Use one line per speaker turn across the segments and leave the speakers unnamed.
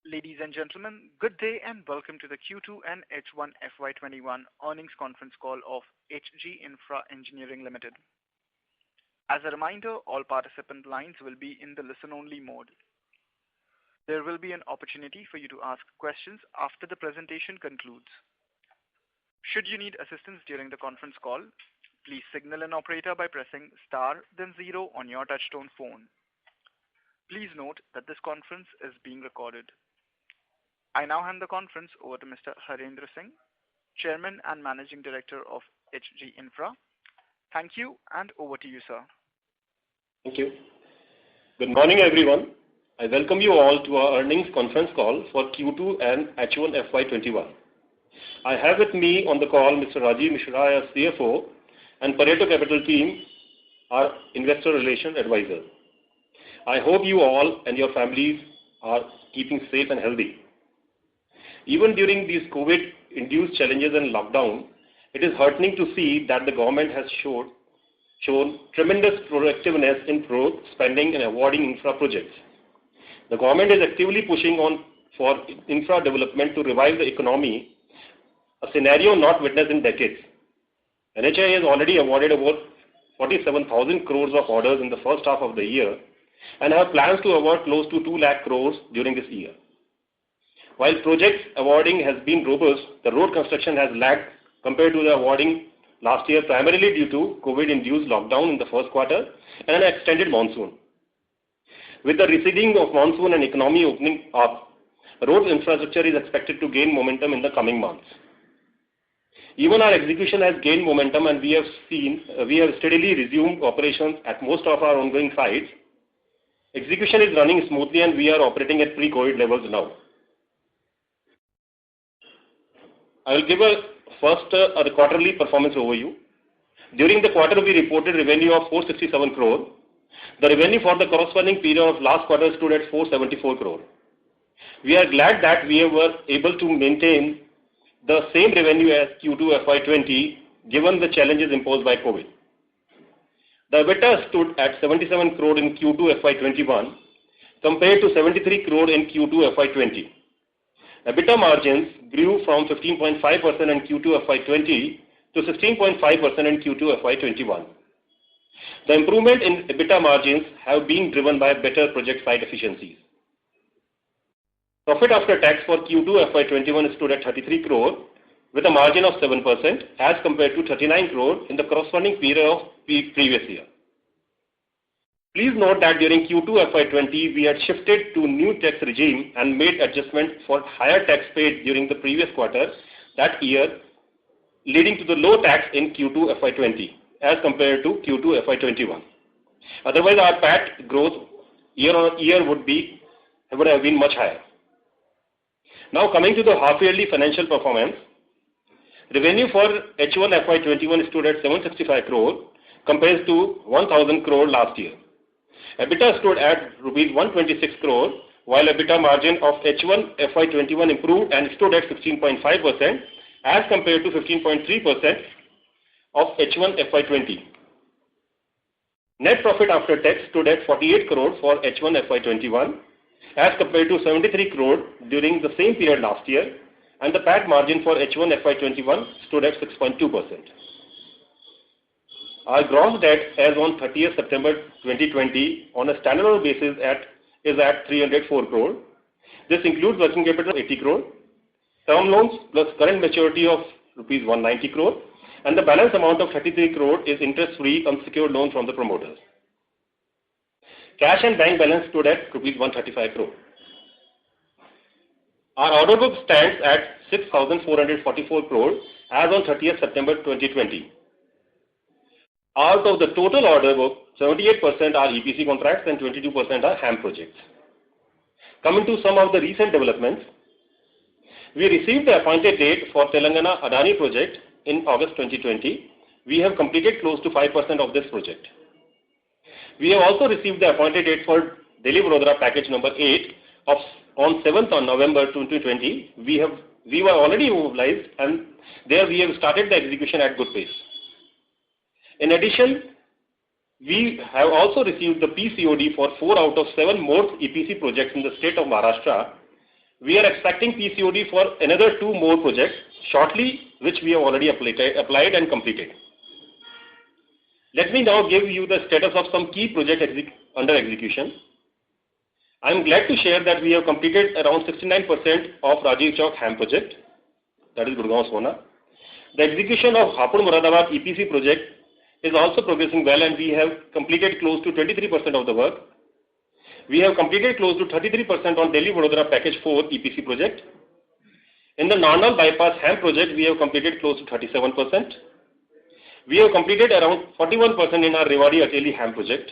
Ladies and gentlemen, good day and welcome to the Q2 and H1 FY21 earnings conference call of HGINFRA Engineering Limited. As a reminder, all participant lines will be in the listen-only mode. There will be an opportunity for you to ask questions after the presentation concludes. Should you need assistance during the conference call, please signal an operator by pressing star then 0 on your touchtone phone. Please note that this conference is being recorded. I now hand the conference over to Mr. Harendra Singh, Chairman and Managing Director of HGINFRA. Thank you, and over to you, sir.
Thank you. Good morning, everyone. I welcome you all to our earnings conference call for Q2 and H1 FY21. I have with me on the call Mr. Rajiv Mishra, our CFO, and Pareto Capital team, our investor relation advisor. I hope you all and your families are keeping safe and healthy. Even during these COVID-induced challenges and lockdown, it is heartening to see that the government has shown tremendous proactiveness in spending and awarding infra projects. The government is actively pushing on for infra development to revive the economy, a scenario not witnessed in decades. NHAI has already awarded about 47,000 crores of orders in the first half of the year and have plans to award close to 2 lakh crores during this year. While project awarding has been robust, the road construction has lagged compared to the awarding last year, primarily due to COVID-induced lockdown in the first quarter and an extended monsoon. With the receding of monsoon and economy opening up, road infrastructure is expected to gain momentum in the coming months. Even our execution has gained momentum, and we have steadily resumed operations at most of our ongoing sites. Execution is running smoothly, and we are operating at pre-COVID levels now. I will give first a quarterly performance overview. During the quarter, we reported revenue of 467 crore. The revenue for the corresponding period of last quarter stood at 474 crore. We are glad that we were able to maintain the same revenue as Q2 FY20 given the challenges imposed by COVID. The EBITDA stood at 77 crore in Q2 FY21 compared to 73 crore in Q2 FY20. EBITDA margins grew from 15.5% in Q2 FY20 to 16.5% in Q2 FY21. The improvement in EBITDA margins have been driven by better project site efficiencies. Profit after tax for Q2 FY21 stood at 33 crore with a margin of 7% as compared to 39 crore in the corresponding period of the previous year. Please note that during Q2 FY20, we had shifted to new tax regime and made adjustment for higher tax paid during the previous quarter that year, leading to the low tax in Q2 FY20 as compared to Q2 FY21. Otherwise, our PAT growth year on year would have been much higher. Now coming to the half-yearly financial performance, revenue for H1 FY21 stood at 765 crore compared to 1,000 crore last year. EBITDA stood at rupees 126 crore, while EBITDA margin of H1 FY21 improved and stood at 16.5% as compared to 15.3% of H1 FY20. Net profit after tax stood at 48 crore for H1 FY21 as compared to 73 crore during the same period last year, and the PAT margin for H1 FY21 stood at 6.2%. Our gross debt as on 30th September 2020 on a standalone basis is at 304 crore. This includes working capital of 80 crore, term loans plus current maturity of rupees 190 crore, and the balance amount of 33 crore is interest-free unsecured loan from the promoters. Cash and bank balance stood at rupees 135 crore. Our order book stands at 6,444 crore as on 30th September 2020. Out of the total order book, 78% are EPC contracts and 22% are HAM projects. Coming to some of the recent developments, we received the appointed date for Telangana Adani project in August 2020. We have completed close to 5% of this project. We have also received the appointed date for Delhi Vadodara package number 8 on 7th of November 2020. We were already mobilized, and there we have started the execution at good pace. In addition, we have also received the PCOD for 4 out of 7 more EPC projects in the state of Maharashtra, We are expecting PCOD for another 2 more projects shortly, which we have already applied and completed. Let me now give you the status of some key projects under execution. I am glad to share that we have completed around 69% of Rajiv Chowk HAM project, that is Gurgaon Sona. The execution of Hapur Moradabad EPC project is also progressing well, and we have completed close to 23% of the work. We have completed close to 33% on Delhi Vadodara Package 4 EPC project. In the Narnaul Bypass HAM project, we have completed close to 37%. We have completed around 41% in our Rewari Ateli HAM project.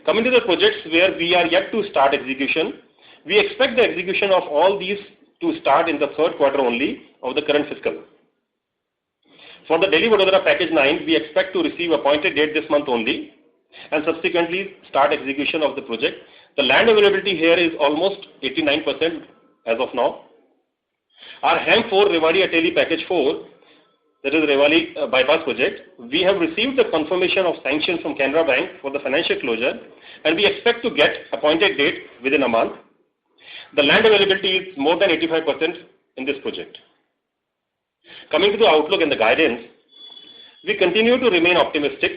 Coming to the projects where we are yet to start execution, we expect the execution of all these to start in the third quarter only of the current fiscal. For the Delhi Vadodara Package 9, we expect to receive appointed date this month only and subsequently start execution of the project. The land availability here is almost 89% as of now. Our HAM 4 Rewari Ateli Package 4, that is Rewari Bypass project, we have received the confirmation of sanction from Canara Bank for the financial closure, and we expect to get appointed date within a month. The land availability is more than 85% in this project. Coming to the outlook and the guidance, we continue to remain optimistic.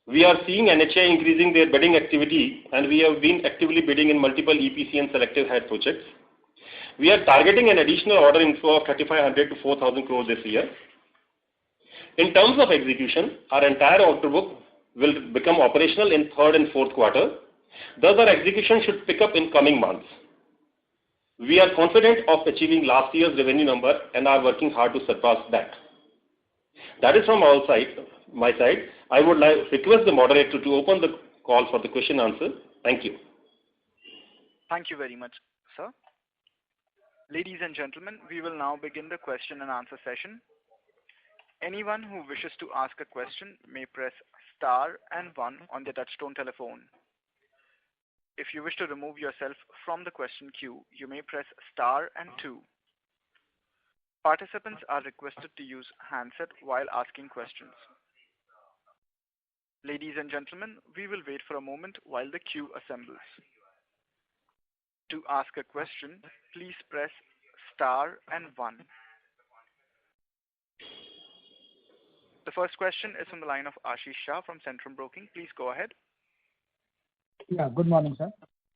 We are seeing NHAI increasing their bidding activity, and we have been actively bidding in multiple EPC and selective HAM projects. We are targeting an additional order inflow of 3,500 to 4,000 crores this year. In terms of execution, our entire order book will become operational in third and fourth quarter. Thus, our execution should pick up in coming months. We are confident of achieving last year's revenue number and are working hard to surpass that. That is from my side. I would request the moderator to open the call for the question answer. Thank you.
Thank you very much, sir. Ladies and gentlemen, we will now begin the question and answer session. Anyone who wishes to ask a question may press star and 1 on their touchtone telephone. If you wish to remove yourself from the question queue, you may press star and 2. Participants are requested to use handset while asking questions. Ladies and gentlemen, we will wait for a moment while the queue assembles. To ask a question, please press star and 1. The first question is from the line of Ashish Shah from Centrum Broking. Please go ahead.
Yeah, good morning, sir.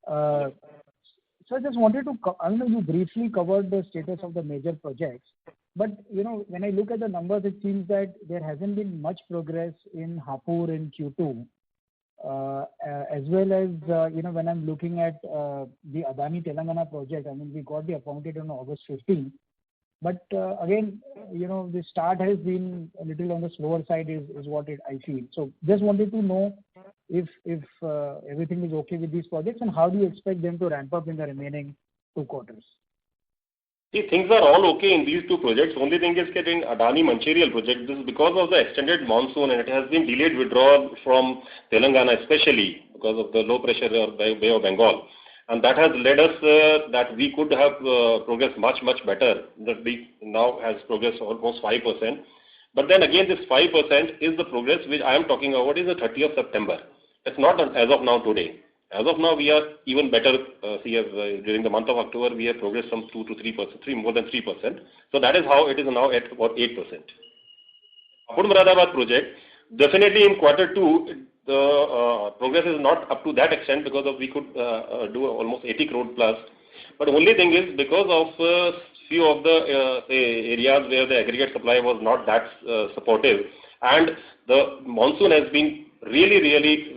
So I just wanted to, you briefly covered the status of the major projects, but when I look at the numbers, it seems that there hasn't been much progress in Hapur in Q2, as well as when I'm looking at the Adani Telangana project. We got the appointed on August 15th, but again, the start has been a little on the slower side is what I feel. So just wanted to know if everything is okay with these projects, and how do you expect them to ramp up in the remaining 2 quarters?
See, things are all okay in these 2 projects. Only thing is that in Adani Mancherial project, this is because of the extended monsoon, and it has been delayed withdrawal from Telangana, especially because of the low pressure Bay of Bengal. And that has led us that we could have progressed much better. That we now has progressed almost 5%. But then again, this 5% is the progress which I am talking about is the 30th of September. It's not as of now today. As of now, we are even better. During the month of October, we have progressed from 2 to 3%, more than 3%. So that is how it is now at about 8%. Hapur Moradabad project, definitely in quarter 2, the progress is not up to that extent because we could do almost 80 crore plus. But only thing is because of few of the areas where the aggregate supply was not that supportive, and the monsoon has been really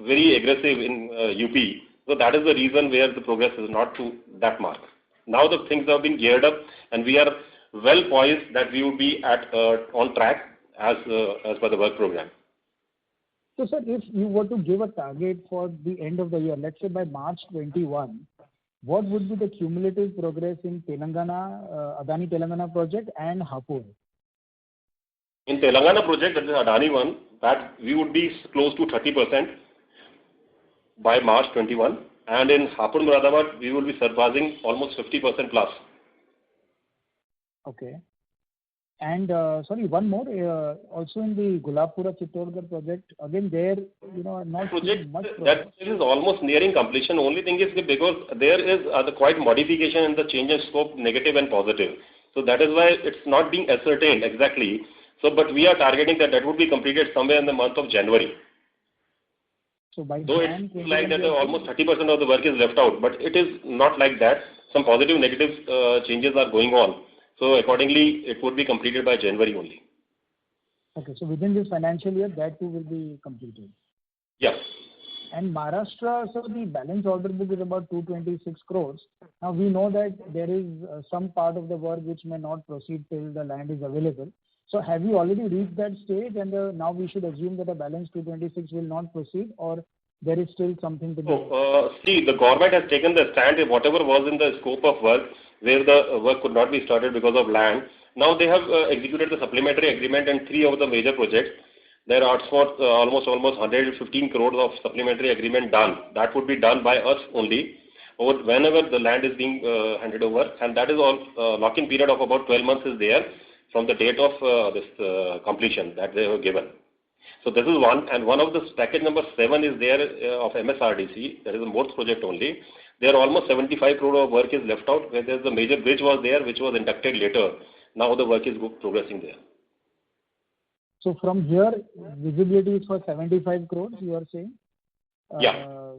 very aggressive in UP. So that is the reason where the progress is not to that mark. Now the things have been geared up, and we are well poised that we will be on track as per the work program.
So sir, if you were to give a target for the end of the year, let's say by March 21, what would be the cumulative progress in Telangana, Adani Telangana project and Hapur?
In Telangana project, that is Adani one, that we would be close to 30% by March 21, and in Hapur Moradabad, we will be surpassing almost 50% plus.
Okay. And sorry, one more. Also in the Gulabpura Chittorgarh project, again there, I'm not seeing much progress.
That is almost nearing completion. Only thing is because there is the quite modification in the change in scope, negative and positive. So that is why it's not being ascertained exactly. So, but we are targeting that would be completed somewhere in the month of January.
So by
Though it's like that almost 30% of the work is left out, but it is not like that. Some positive, negative changes are going on. So accordingly, it would be completed by January only.
Okay, so within this financial year, that too will be completed.
Yes.
And Maharashtra, so the balance order book is about 226 crores. Now we know that there is some part of the work which may not proceed till the land is available. So have you already reached that stage, and now we should assume that the balance 226 will not proceed, or there is still something to do?
See, the government has taken the stand. Whatever was in the scope of work, where the work could not be started because of land, now they have executed the supplementary agreement in 3 of the major projects. There are almost 115 crores of supplementary agreement done. That would be done by us only, or whenever the land is being handed over, and that is all lock-in period of about 12 months is there from the date of this completion that they have given. So this is one, and one of the package number 7 is there of MSRDC. There is a Morse project only. There almost 75 crore of work is left out, where there's the major bridge was there, which was inducted later. Now the work is progressing there.
So from here, visibility is for 75 crores, you are saying?
Yeah.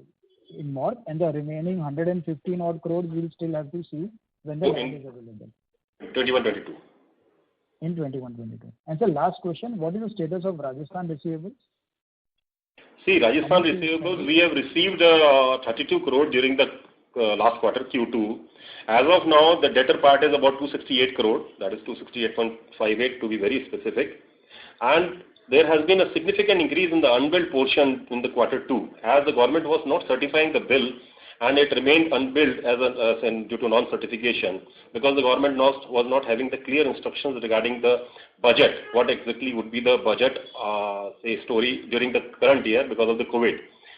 In more, and the remaining 115 odd crores we'll still have to see when the land is available.
21-22.
In 21-22. And the last question, what is the status of Rajasthan receivables?
See, Rajasthan receivables, we have received 32 crore during the last quarter, Q2. As of now, the debtor part is about 268 crore, that is 268.58 to be very specific. And there has been a significant increase in the unbilled portion in the quarter 2, as the government was not certifying the bill, and it remained unbilled due to non-certification, because the government was not having the clear instructions regarding the budget, what exactly would be the budget story during the current year because of the COVID.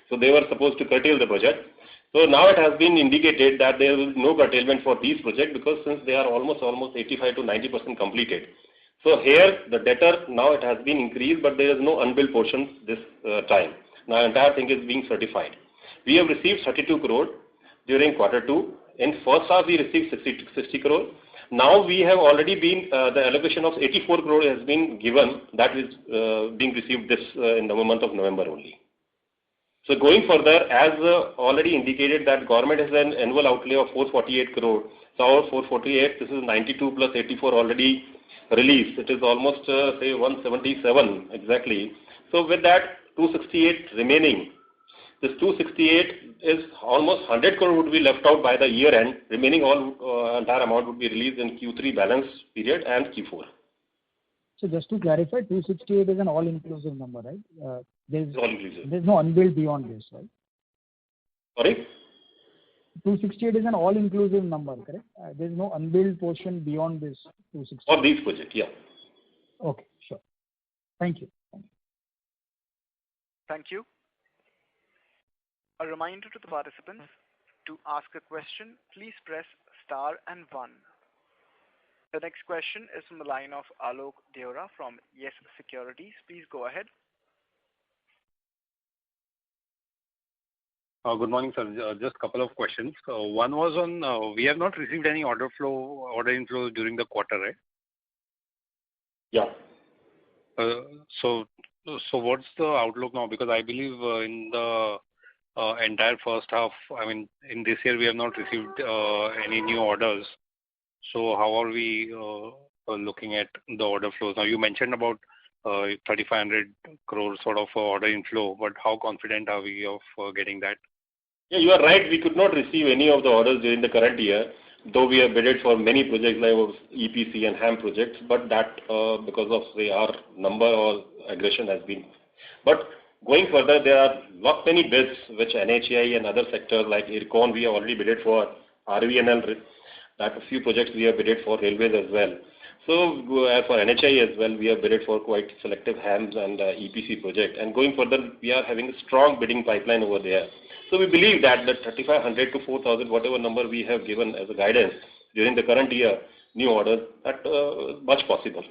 So they were supposed to curtail the budget. So now it has been indicated that there is no curtailment for these projects, because since they are almost 85 to 90% completed. So here the debtor, now it has been increased, but there is no unbilled portion this time. Now entire thing is being certified. We have received 32 crore during quarter 2. In first half we received 60 crore. Now we have already been, the allocation of 84 crore has been given, that is being received this in the month of November only. So going further, as already indicated, that government has an annual outlay of 448 crore. So our 448, this is 92 plus 84 already released. It is almost say 177 exactly. So with that 268 remaining, this 268 is almost 100 crore would be left out by the year end. Remaining all entire amount would be released in Q3 balance period and Q4.
So just to clarify, 268 is an all-inclusive number, right? There's no unbilled beyond this, right?
Sorry?
268 is an all-inclusive number, correct? There's no unbilled portion beyond this 268.
For these projects, yeah.
Okay, sure. Thank you.
Thank you. A reminder to the participants, to ask a question, please press star and 1. The next question is from the line of Alok Deora from Yes Securities. Please go ahead.
Good morning, sir. Just a couple of questions. One was on, we have not received any order inflow during the quarter, right?
Yeah.
So what's the outlook now? Because I believe in the entire first half, in this year we have not received any new orders. So how are we looking at the order flows? Now you mentioned about 3,500 crores sort of order inflow, but how confident are we of getting that?
Yeah, you are right. We could not receive any of the orders during the current year, though we have bidded for many projects like EPC and HAM projects, but that because of our number or aggression has been. But going further, there are not many bids which NHAI and other sectors like IRCON we have already bidded for, RVNL, that a few projects we have bidded for, railways as well. So for NHAI as well, we have bidded for quite selective HAMs and EPC project. And going further, we are having a strong bidding pipeline over there. So we believe that the 3,500 to 4,000, whatever number we have given as a guidance during the current year, new orders, that much possible.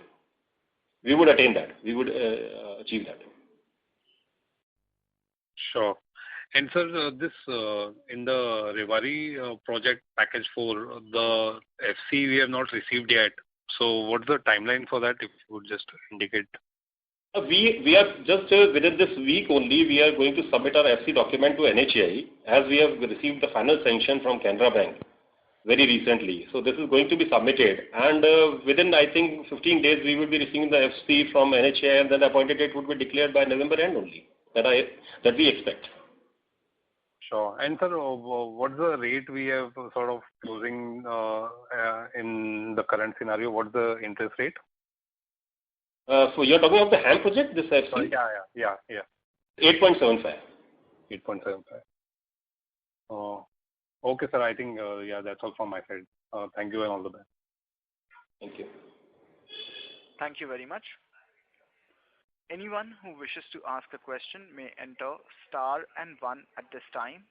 we would attain that. We would achieve that.
Sure. And sir, this in the Rewari project package 4, the FC we have not received yet. So what's the timeline for that, if you would just indicate?
We are just within this week only, we are going to submit our FC document to NHAI, as we have received the final sanction from Canara Bank very recently. So this is going to be submitted, and within, I think, 15 days we will be receiving the FC from NHAI, and then the appointed date would be declared by November end only, that we expect.
Sure. And sir, what's the rate we have sort of closing in the current scenario? What's the interest rate?
So you're talking of the HAM project, this FC?
Yeah.
8.75.
8.75. Okay, sir. I think, that's all from my side. Thank you and all the best.
Thank you.
Thank you very much. Anyone who wishes to ask a question may enter star and 1 at this time.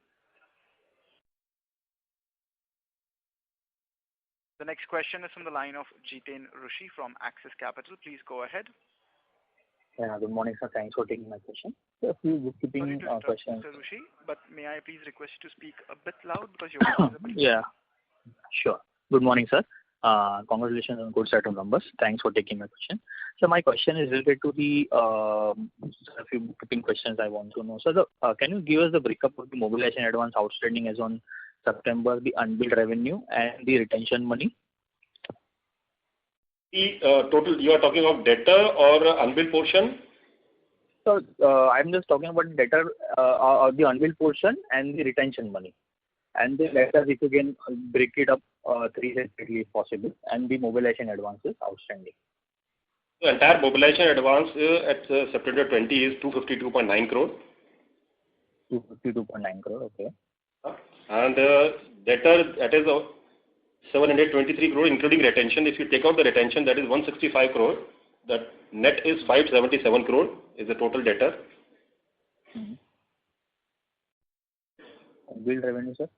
The next question is from the line of Jiten Rushi from Axis Capital. Please go ahead.
Yeah, good morning, sir. Thanks for taking my question. So a few bookkeeping questions.
Mr. Rushi, but may I please request you to speak a bit loud because your voice is a bit
Yeah, sure. Good morning, sir. Congratulations on good set of numbers. Thanks for taking my question. So my question is related to the a few bookkeeping questions I want to know. So can you give us the breakup of the mobilization advance outstanding as on September, the unbilled revenue and the retention money?
The total, you are talking of debtor or unbilled portion?
So I'm just talking about debtor or the unbilled portion and the retention money. And the letters, if you can break it up three separately if possible, and the mobilization advances outstanding.
The entire mobilization advance at September 20 is 252.9 crore.
252.9 crore, okay.
And debtor, that is 723 crore including retention. If you take out the retention, that is 165 crore. The net is 577 crore is the total debtor.
Unbilled revenue, sir?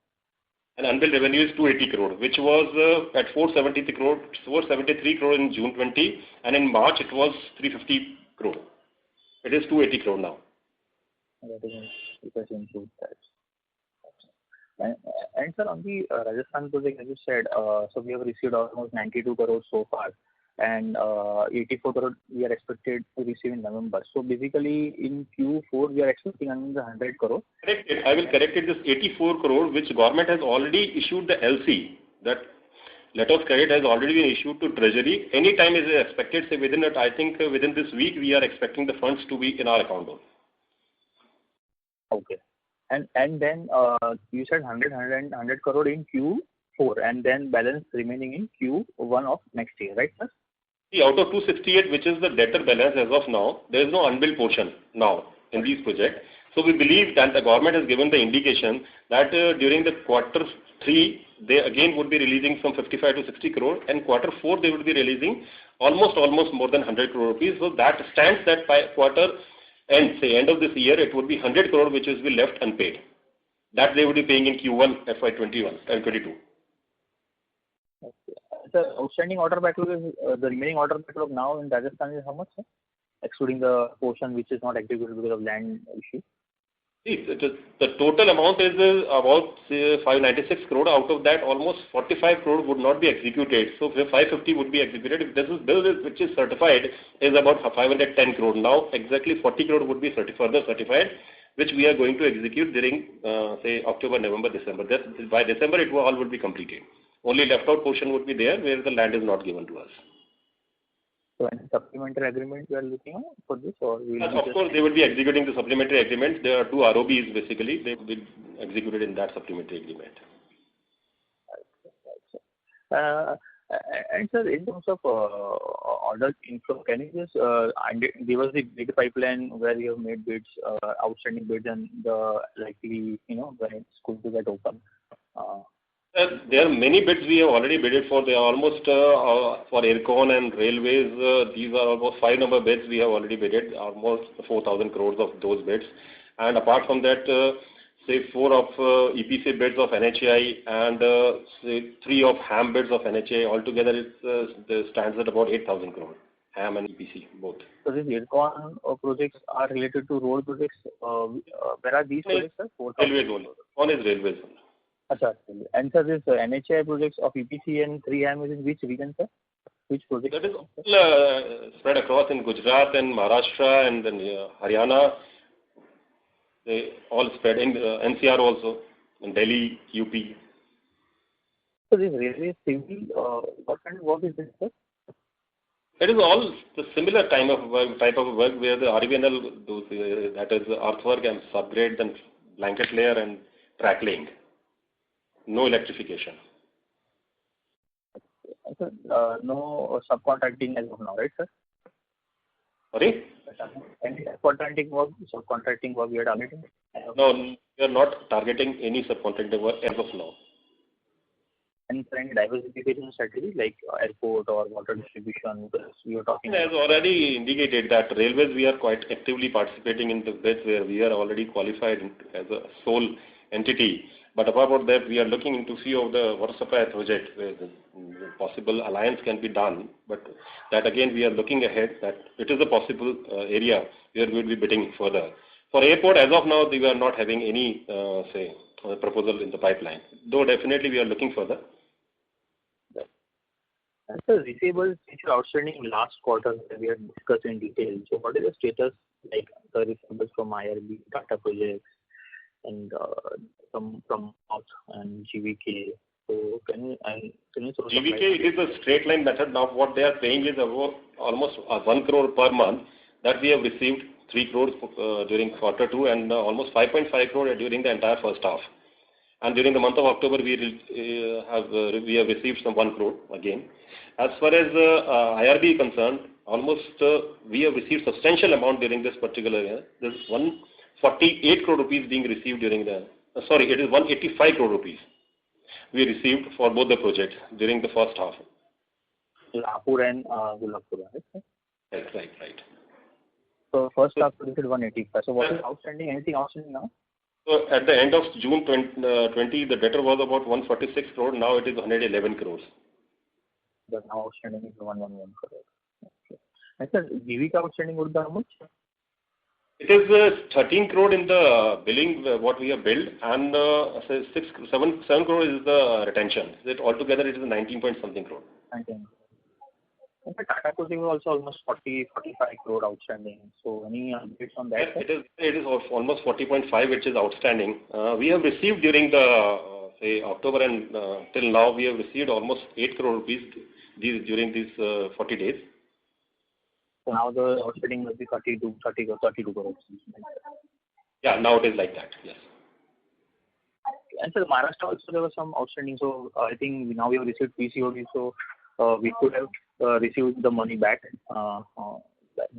And unbilled revenue is 280 crore, which was at 473 crore in June 20, and in March it was 350 crore. It is 280 crore now.
That is because include that. And sir, on the Rajasthan project, as you said, so we have received almost 92 crore so far, and 84 crore we are expected to receive in November. So basically, in Q4 we are expecting another 100 crore.
I will correct it. This 84 crore, which government has already issued the LC, that letter of credit has already been issued to Treasury. Any time is expected. Say within it, I think within this week we are expecting the funds to be in our account.
Okay. And then you said 100 crore in Q4, and then balance remaining in Q1 of next year, right, sir?
See, out of 268, which is the debtor balance as of now, there is no unbilled portion now in these projects. So we believe that the government has given the indication that during the quarter 3, they again would be releasing from 55 to 60 crore, and quarter 4 they would be releasing almost more than 100 crore rupees. So that stands that by quarter end, say end of this year, it would be 100 crore which is be left unpaid. That they would be paying in Q1 FY21 and 22.
Okay. The outstanding order backlog is the remaining order backlog now in Rajasthan is how much, sir? Excluding the portion which is not executed because of land issue.
See, the total amount is about 596 crore. Out of that, almost 45 crore would not be executed. So 550 would be executed. If this is bill which is certified, is about 510 crore. Now exactly 40 crore would be further certified, which we are going to execute during say October, November, December. By December it all would be completed. Only left out portion would be there where the land is not given to us.
So any supplementary agreement you are looking at for this, or
of course they will be executing the supplementary agreement. There are 2 ROBs basically. They will be executed in that supplementary agreement.
And sir, in terms of order inflow, can you just give us the bid pipeline where you have made bids, outstanding bids, and the likely, when it's going to get open?
There are many bids we have already bidded for. They are almost for Aircon and railways. These are almost 5 number bids we have already bidded, almost 4,000 crores of those bids. And apart from that, say 4 of EPC bids of NHAI and say 3 of HAM bids of NHAI. Altogether, it stands at about 8,000 crores HAM and EPC both.
So these IRCON projects are related to road projects. Where are these projects, sir?
Railways only. One is railways only.
Achha. And sir, this NHI projects of EPC and 3M is in which region, sir? Which project?
That is all spread across in Gujarat and Maharashtra and then Haryana. They all spread in NCR also, in Delhi, UP.
So this railway civil, what kind of work is this, sir?
It is all the similar type of work where the RVNL does, that is earthwork and subgrade and blanket layer and track laying. No electrification.
Sir, no subcontracting as of now, right, sir?
Sorry?
Any subcontracting work we are targeting?
No, we are not targeting any subcontracting work as of now.
And any diversification strategy like airport or water distribution, we are talking
As already indicated that railways we are quite actively participating in the bids where we are already qualified as a sole entity. But apart from that, we are looking into few of the water supply projects where the possible alliance can be done. But that again we are looking ahead that it is a possible area where we will be bidding further. For airport, as of now, we are not having any proposal in the pipeline. Though definitely we are looking further.
And the receivables which are outstanding last quarter that we had discussed in detail. So what is the status like the receivables from IRB, Tata projects, and some from North and GVK? So can you sort of
GVK, it is a straight line method. Now what they are paying is almost 1 crore per month that we have received 3 crores during quarter 2 and almost 5.5 crore during the entire first half. And during the month of October, we have received some 1 crore again. As far as IRB is concerned, almost we have received substantial amount during this particular year. There is 148 crore rupees being received during the, it is 185 crore rupees we received for both the projects during the first half.
Lapur and Gulabpur, right?
Right.
So first half we did 185. So what is outstanding? Anything outstanding now?
So at the end of June 20, the debtor was about 146 crore. Now it is 111 crores.
But now outstanding is 111 crore. Okay. And sir, GVK outstanding would be how much?
It is 13 crore in the billing what we have billed, and 7 crore is the retention. Altogether it is 19 point something crore.
19. And the Tata project was also almost 45 crore outstanding. So any updates on that?
Yes, it is almost 40.5 which is outstanding. We have received during the October and till now we have received almost 8 crore rupees during these 40 days.
So now the outstanding will be 32 crore.
Yeah, now it is like that, yes.
And sir, Maharashtra also there was some outstanding. So I think now we have received PCOD, so we could have received the money back.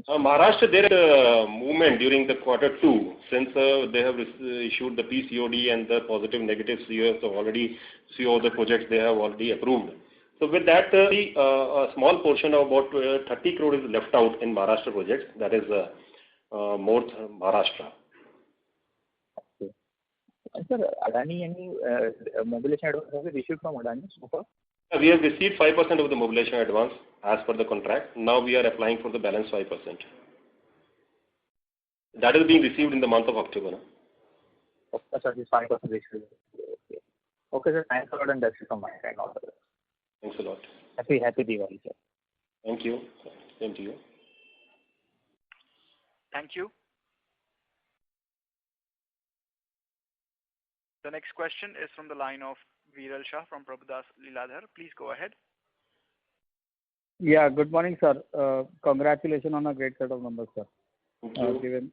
Maharashtra, there is a movement during the quarter 2 since they have issued the PCOD and the positive negative COs. So already few of the projects they have already approved. So with that, a small portion of about 30 crore is left out in Maharashtra projects. That is North Maharashtra.
Okay. And sir, Adani, any mobilization advance have we received from Adani so far?
We have received 5% of the mobilization advance as per the contract. Now we are applying for the balance 5%. That is being received in the month of October.
Okay, sir, this 5% received. Okay, sir, thanks a lot, and that's it from my side.
Thanks a lot.
Happy Diwali, sir.
Thank you. Same to you.
Thank you. The next question is from the line of Viral Shah from Prabhudas Lilladher. Please go ahead.
Yeah, good morning, sir. Congratulations on a great set of numbers, sir.
Thank you.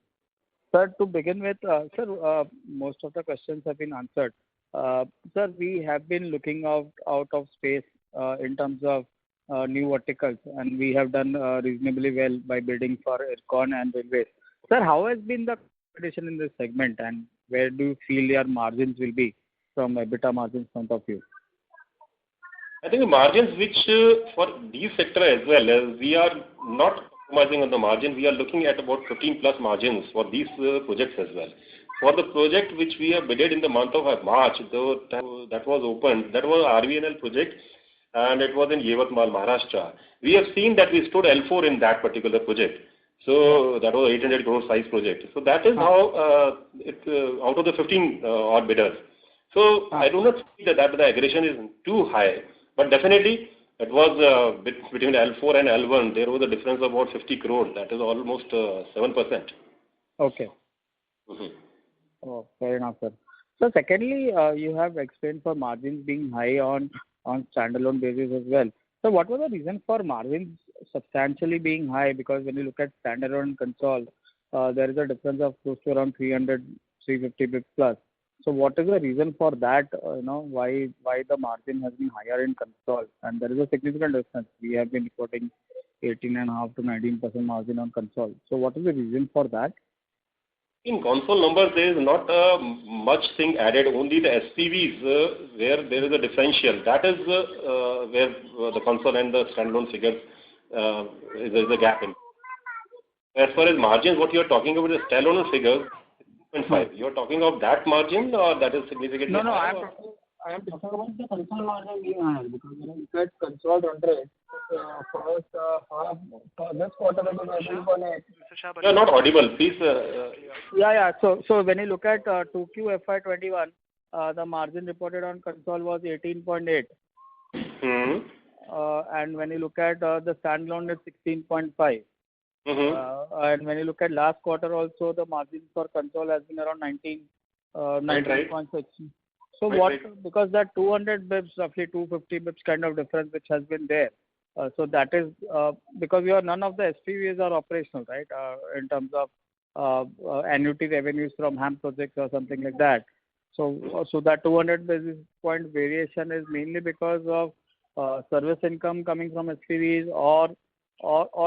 Sir, to begin with, sir, most of the questions have been answered. Sir, we have been looking out of space in terms of new verticals, and we have done reasonably well by bidding for IRCON and railways. Sir, how has been the competition in this segment, and where do you feel your margins will be from EBITDA margins point of view?
I think the margins which for these sector as well, we are not compromising on the margin. We are looking at about 15 plus margins for these projects as well. For the project which we have bidded in the month of March, though that was opened, that was RVNL project, and it was in Yavatmal, Maharashtra. We have seen that we stood L4 in that particular project. So that was 800 crore size project. So that is how out of the 15 odd bidders. So I do not see that the aggression is too high, but definitely it was between L4 and L1. There was a difference of about 50 crore. That is almost 7%.
Okay. Oh, fair enough, sir. So secondly, you have explained for margins being high on standalone basis as well. So what was the reason for margins substantially being high? Because when you look at standalone and console, there is a difference of close to around 350 bps plus. So what is the reason for that? Why the margin has been higher in console? And there is a significant difference. We have been reporting 18.5 to 19% margin on console. So what is the reason for that?
In console numbers, there is not much thing added, only the SPVs where there is a differential. That is where the console and the standalone figures, there is a gap in. As far as margins, what you are talking about is standalone figures, 6.5. You are talking of that margin or that is significantly
No,
higher?
I am talking about the console margin being higher because when you look at console run rate, first half, this quarter it is 18.8.
You are not audible, please.
Yeah. So when you look at 2Q FY21, the margin reported on console was 18.8. And when you look at the standalone, it's 16.5. And when you look at last quarter also, the margin for console has been around 19.6. So because that 200 bips, roughly 250 bips kind of difference which has been there. So that is because none of the SPVs are operational, right? In terms of annuity revenues from HAM projects or something like that. So that 200 basis point variation is mainly because of service income coming from SPVs or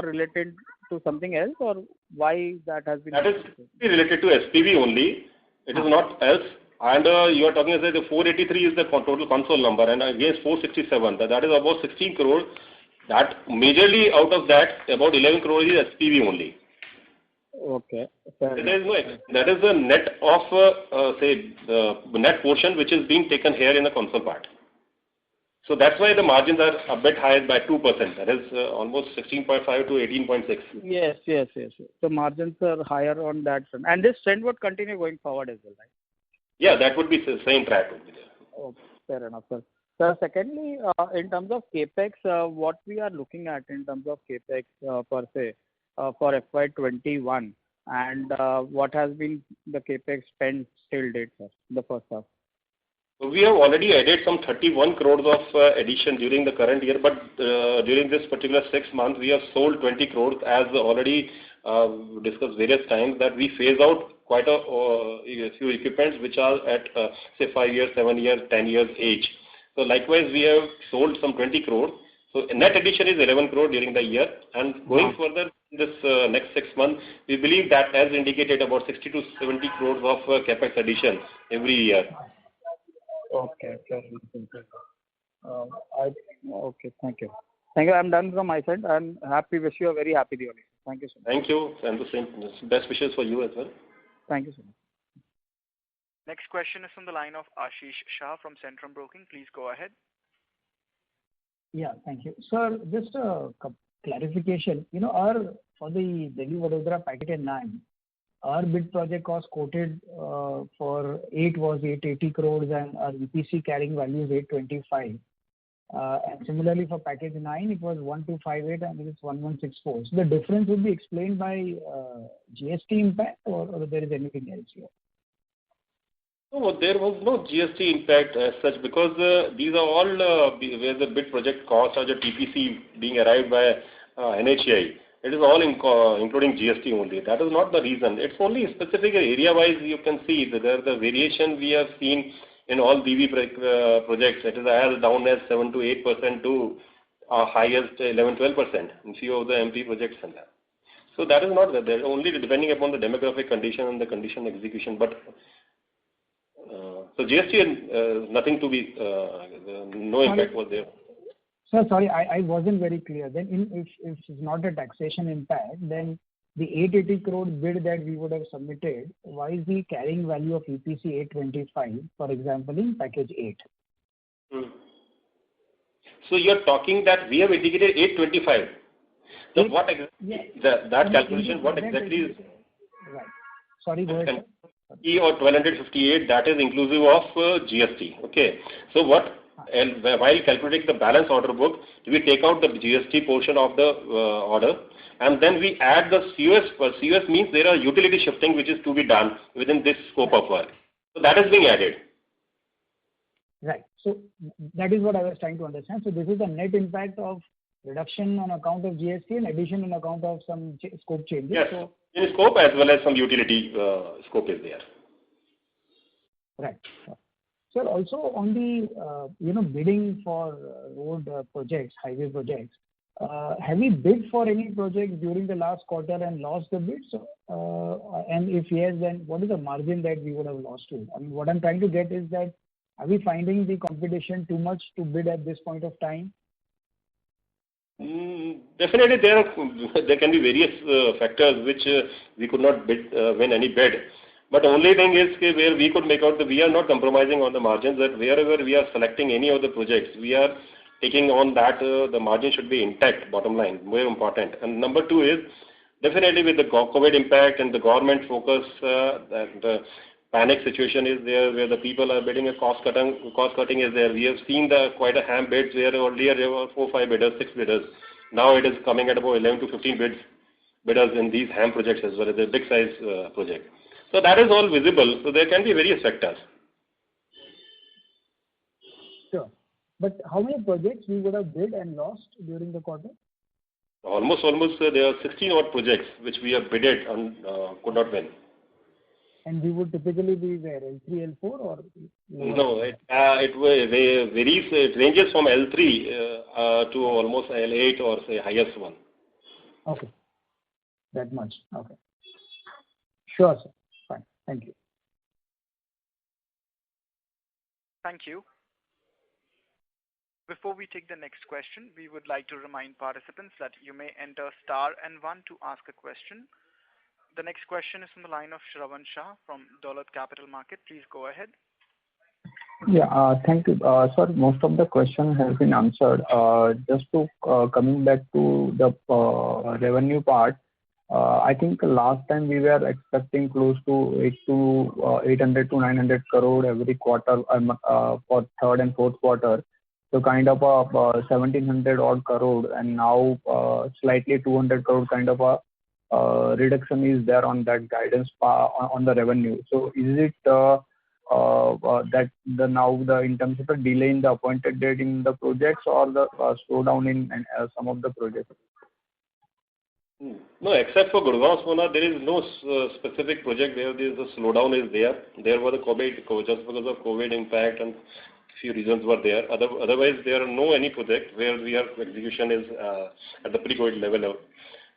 related to something else, or why that has been?
That is related to SPV only. It is not else. And you are talking as the 483 is the total console number, and against 467, that is about 16 crore. That majorly out of that, about 11 crore is SPV only.
Okay.
That is the net of the net portion which is being taken here in the console part. So that's why the margins are a bit higher by 2%. That is almost 16.5 to 18.6.
Yes. The margins are higher on that front. And this trend would continue going forward as well, right?
Yeah, that would be the same track would be there.
Okay, fair enough, sir. So secondly, in terms of capex, what we are looking at in terms of capex per se for FY21, and what has been the capex spent till date, sir, the first half?
So we have already added some 31 crores of addition during the current year, but during this particular 6 months, we have sold 20 crores as already discussed various times that we phase out quite a few equipments which are at say 5 years, 7 years, 10 years age. So likewise, we have sold some 20 crores. So net addition is 11 crore during the year, and going further this next 6 months, we believe that as indicated about 60 to 70 crores of capex addition every year.
Okay, sure. Okay, thank you. I'm done from my side. I'm happy. Wish you a very happy Diwali. Thank you so much.
Thank you, and the same best wishes for you as well.
Thank you so much.
Next question is from the line of Ashish Shah from Centrum Broking. Please go ahead.
Yeah, thank you. Sir, just a clarification. For the Delhi-Vadodara package 9, our bid project cost quoted for 8 was 880 crores and our EPC carrying value is 825. And similarly for package 9, it was 1258 and it is 1164. So the difference would be explained by GST impact or there is anything else here?
No, there was no GST impact as such because these are all where the bid project cost or the TPC being arrived by NHAI. It is all including GST only. That is not the reason. It's only specific area-wise you can see that the variation we have seen in all BV projects. It is as down as 7 to 8% to highest 11-12% in few of the MP projects and that. So that is not there. Only depending upon the demographic condition and the condition execution. But so GST nothing to be no impact was there.
Sir, sorry, I wasn't very clear. Then if it's not a taxation impact, then the 880 crore bid that we would have submitted, why is the carrying value of EPC 825, for example, in package 8?
So you're talking that we have indicated 825. So what that calculation, what exactly is?
Right. Sorry, go ahead.
Or 1258, that is inclusive of GST. Okay. So what? And while calculating the balance order book, we take out the GST portion of the order, and then we add the COS. COS means there are utility shifting which is to be done within this scope of work. So that is being added.
Right. So that is what I was trying to understand. So this is the net impact of reduction on account of GST and addition on account of some scope changes.
Yes.
So,
in scope as well as some utility scope is there.
Right. Sir, also on the bidding for road projects, highway projects, have we bid for any projects during the last quarter and lost the bids? And if yes, then what is the margin that we would have lost to? I mean, what I'm trying to get is that are we finding the competition too much to bid at this point of time?
Definitely, there can be various factors which we could not win any bid. But only thing is where we could make out that we are not compromising on the margins, that wherever we are selecting any of the projects, we are taking on that the margin should be intact, bottom line, more important. And number two is definitely with the COVID impact and the government focus, the panic situation is there where the people are bidding a cost cutting is there. We have seen quite a ham bids where earlier there were 4, 5 bidders, 6 bidders. Now it is coming at about 11 to 15 bidders in these ham projects as well as the big size project. So that is all visible. So there can be various factors.
Sure. But how many projects we would have bid and lost during the quarter?
Almost there are 16 odd projects which we have bidded and could not win.
And we would typically be where, L3, L4 or?
No, it varies. It ranges from L3 to almost L8 or say highest one.
Okay. That much. Okay. Sure, sir. Fine. Thank you.
Thank you. Before we take the next question, we would like to remind participants that you may enter star and 1 to ask a question. The next question is from the line of Shravan Shah from Dolat Capital Market. Please go ahead.
Yeah, thank you. Sir, most of the question has been answered. Just to coming back to the revenue part, I think last time we were expecting close to 800 to 900 crore every quarter for third and fourth quarter. So kind of a 1700 odd crore, and now slightly 200 crore kind of a reduction is there on that guidance on the revenue. So is it that in terms of the delay in the appointed date in the projects or the slowdown in some of the projects?
No, except for Gurgaon, Sona, there is no specific project where there is a slowdown is there. There was a COVID, just because of COVID impact and few reasons were there. Otherwise, there are no any project where we have execution is at the pre-COVID level.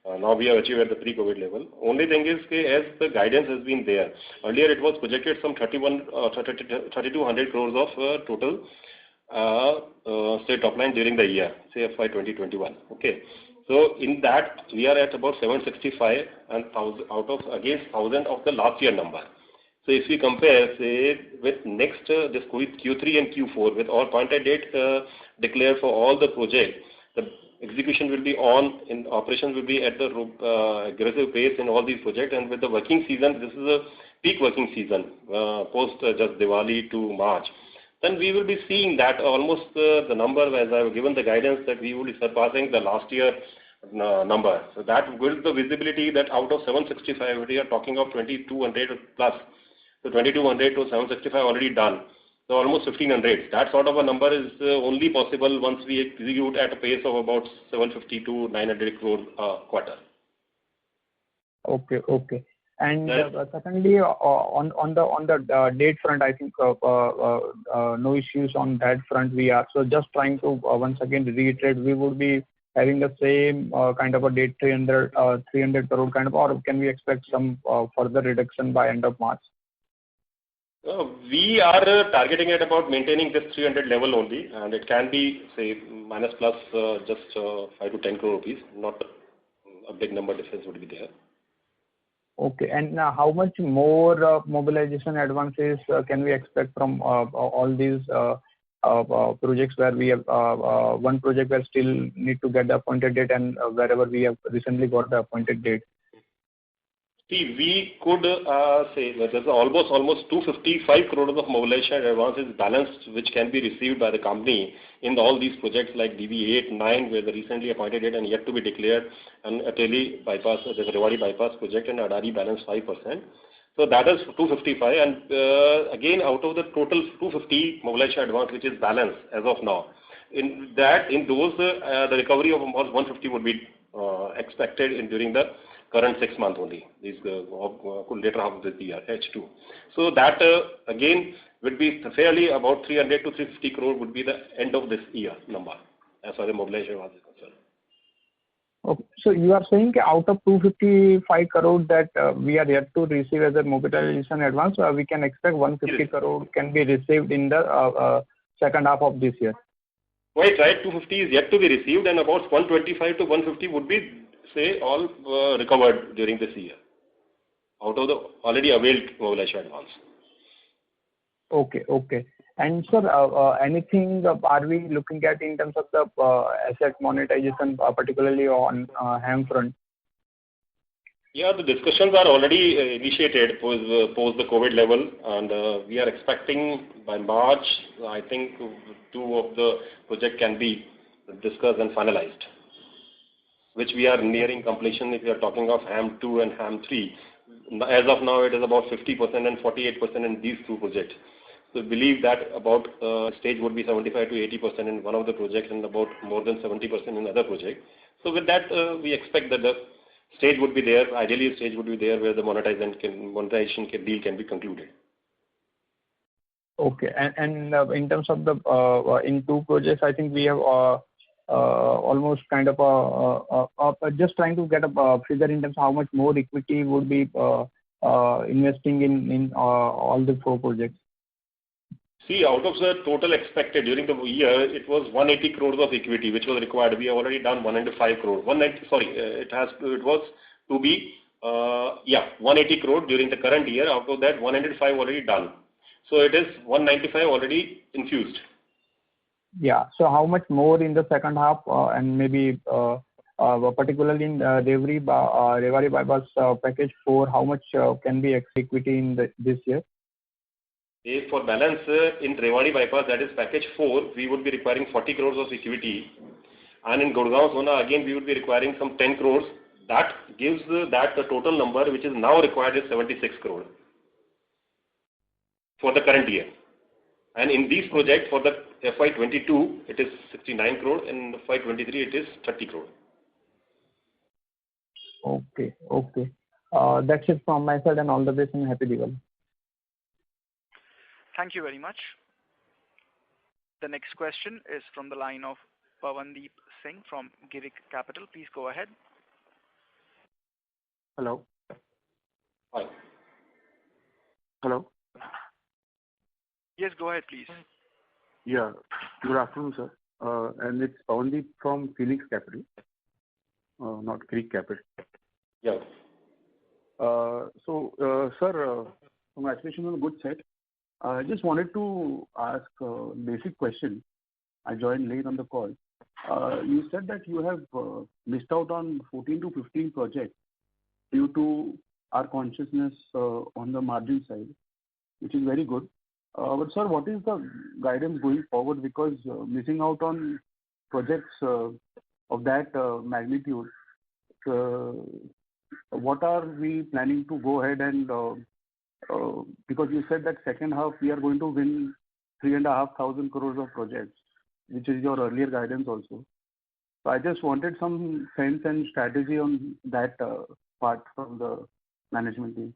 Now we have achieved at the pre-COVID level. Only thing is, as the guidance has been there, earlier it was projected some 3,200 crores of total say top line during the year, say FY21. Okay. So in that we are at about 765 and 1,000 out of against 1,000 of the last year number. So if we compare, say, with next this Q3 and Q4 with all appointed date declared for all the projects, the execution will be on, in operations will be at the aggressive pace in all these projects, and with the working season, this is a peak working season, post just Diwali to March. Then we will be seeing that almost the number, as I have given the guidance, that we will be surpassing the last year number. So that will the visibility that out of 765, we are talking of 2,200 plus. So 2,200 to 765 already done. So almost 1,500. That sort of a number is only possible once we execute at a pace of about 750 to 900 crore quarter.
Okay. And secondly, on the date front, I think no issues on that front we are. So just trying to once again reiterate, we would be having the same kind of a date 300 crore kind of, or can we expect some further reduction by end of March?
We are targeting at about maintaining this 300 level only, and it can be, say, minus plus just 5 to 10 crore rupees. Not a big number difference would be there.
Okay, and now how much more mobilization advances can we expect from all these projects where we have one project where still need to get the appointed date, and wherever we have recently got the appointed date?
See, we could say that there's almost 255 crores of mobilization advances balanced, which can be received by the company in all these projects like DB8, 9, where the recently appointed date and yet to be declared, and Ateli bypass, the Rewari bypass project, and Adari balance 5%. So that is 255, and again, out of the total 250 mobilization advance, which is balanced as of now, in those, the recovery of almost 150 would be expected during the current 6 months only, these later half of this year, H2. So that again would be fairly about 300 to 350 crore would be the end of this year number, as far as mobilization was concerned.
Okay. So you are saying out of 255 crore that we are yet to receive as a mobilization advance, we can expect 150 crore can be received in the second half of this year?
Quite right, 250 is yet to be received, and about 125 to 150 would be, say, all recovered during this year out of the already availed mobilization advance.
Okay, okay. And sir, anything are we looking at in terms of the asset monetization, particularly on HAM front?
Yeah, the discussions are already initiated post the COVID level, and we are expecting by March, I think 2 of the project can be discussed and finalized, which we are nearing completion if we are talking of HAM 2 and HAM 3. As of now, it is about 50% and 48% in these 2 projects. So we believe that about stage would be 75 to 80% in one of the projects and about more than 70% in other project. So with that, we expect that the stage would be there, ideally a stage would be there where the monetization deal can be concluded.
Okay, and in terms of the in 2 projects, I think we have almost kind of just trying to get a figure in terms of how much more equity would be investing in all the 4 projects.
See, out of the total expected during the year, it was 180 crores of equity which was required. We have already done 105 crores. 190, it was to be 180 crores during the current year. Out of that, 105 already done. So it is 195 already infused.
Yeah. So how much more in the second half, and maybe particularly in Rewari bypass package 4, how much can be equity in this year?
For balance in Rewari bypass, that is package 4, we would be requiring 40 crores of equity, and in Gurgaon Sona again we would be requiring some 10 crores. That gives that the total number which is now required is 76 crores for the current year. And in these projects for the FY22 it is 69 crores, and FY23 it is 30 crores.
Okay, okay. That's it from my side, and all the best and happy Diwali.
Thank you very much. The next question is from the line of Pawandeep Singh from Girik Capital. Please go ahead.
Hello.
Hi.
Hello.
Yes, go ahead, please.
Yeah. Good afternoon, sir. And it's Pawandeep from Phoenix Capital, not Girik Capital.
Yeah.
Sir, congratulations on a good set. I just wanted to ask a basic question. I joined late on the call. You said that you have missed out on 14 to 15 projects due to our consciousness on the margin side, which is very good. But sir, what is the guidance going forward? Because missing out on projects of that magnitude, what are we planning to go ahead and because you said that second half we are going to win 3,500 crores of projects, which is your earlier guidance also. So I just wanted some sense and strategy on that part from the management team.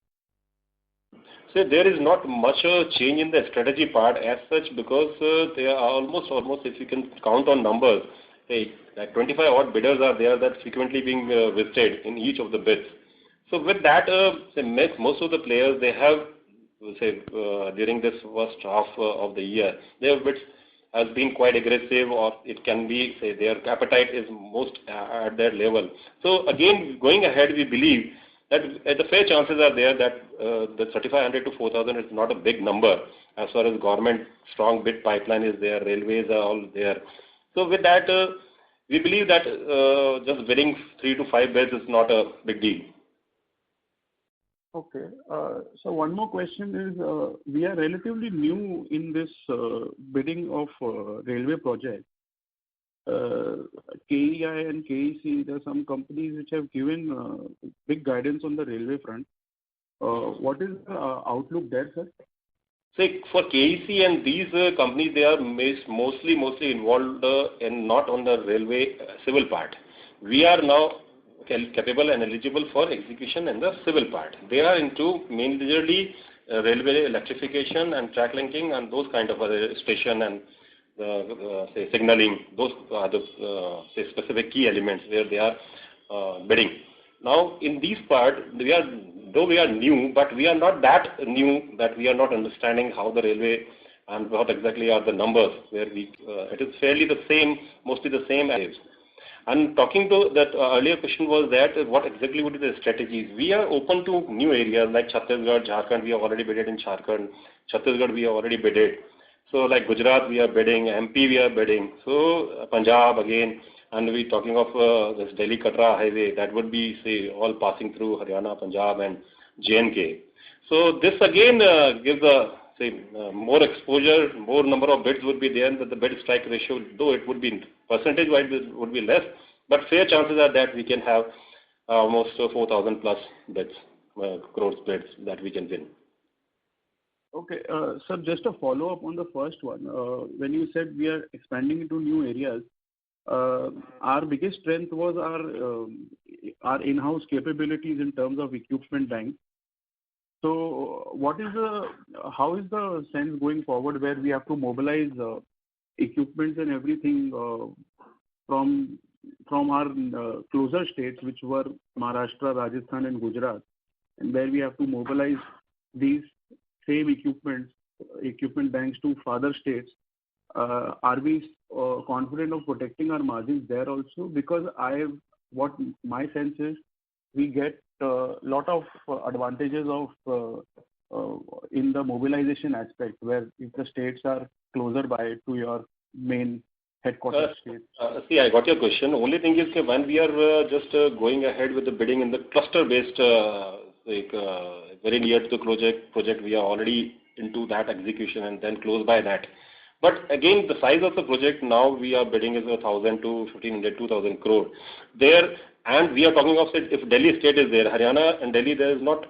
So there is not much change in the strategy part as such, because there are almost if you can count on numbers, like 25 odd bidders are there that frequently being visited in each of the bids. So with that, most of the players, they have, during this first half of the year, their bids has been quite aggressive, or it can be, their appetite is most at their level. So again, going ahead, we believe that the fair chances are there that the 3,500 to 4,000 is not a big number, as far as government strong bid pipeline is there, railways are all there. So with that, we believe that just bidding 3 to 5 bids is not a big deal.
Okay. So one more question is, we are relatively new in this bidding of railway projects. KEI and KEC, there are some companies which have given big guidance on the railway front. What is the outlook there, sir?
See, for KEC and these companies, they are mostly involved in not on the railway civil part. We are now capable and eligible for execution in the civil part. They are into majorly railway electrification and track linking and those kind of station and say signaling. Those are the say specific key elements where they are bidding. Now, in these part, though we are new, but we are not that new that we are not understanding how the railway and what exactly are the numbers. Where it is fairly the same, mostly the same as. And talking to that earlier question was that what exactly would be the strategies? We are open to new areas like Chhattisgarh, Jharkhand. We have already bidded in Jharkhand. Chhattisgarh we have already bidded. So like Gujarat we are bidding, MP we are bidding. So Punjab again. And we're talking of this Delhi-Katra highway, that would be, say, all passing through Haryana, Punjab and J&K. So this again gives more exposure, more number of bids would be there, and the bid strike ratio, though it would be percentage-wise, would be less, but fair chances are that we can have almost 4,000 plus bids, crores bids that we can win.
Okay, sir, just a follow-up on the first one. When you said we are expanding into new areas, our biggest strength was our in-house capabilities in terms of equipment bank. So, how is the sense going forward where we have to mobilize equipments and everything from our closer states, which were Maharashtra, Rajasthan, and Gujarat, and where we have to mobilize these same equipment banks to further states? Are we confident of protecting our margins there also? Because what my sense is, we get a lot of advantages of in the mobilization aspect, where if the states are closer by to your main headquarters states.
See, I got your question. Only thing is that when we are just going ahead with the bidding in the cluster-based, very near to the project, we are already into that execution and then close by that. But again, the size of the project now we are bidding is 1,000 to 1,500, 2,000 crore. There, and we are talking of if Delhi state is there, Haryana and Delhi there is not,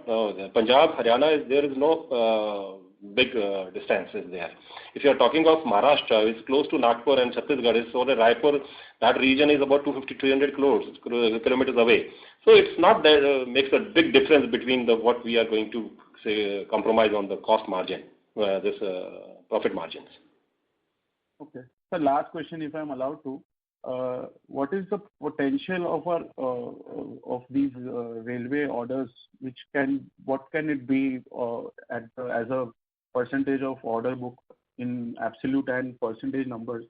Punjab, Haryana there is no big distance is there. If you are talking of Maharashtra, it's close to Nagpur and Chhattisgarh, it's over Raipur, that region is about 250, 300 kilometers away. So it's not that makes a big difference between what we are going to say compromise on the cost margin, this profit margins.
Okay. So last question, if I'm allowed to, what is the potential of of these railway orders? What can it be as a percentage of order book in absolute and percentage numbers,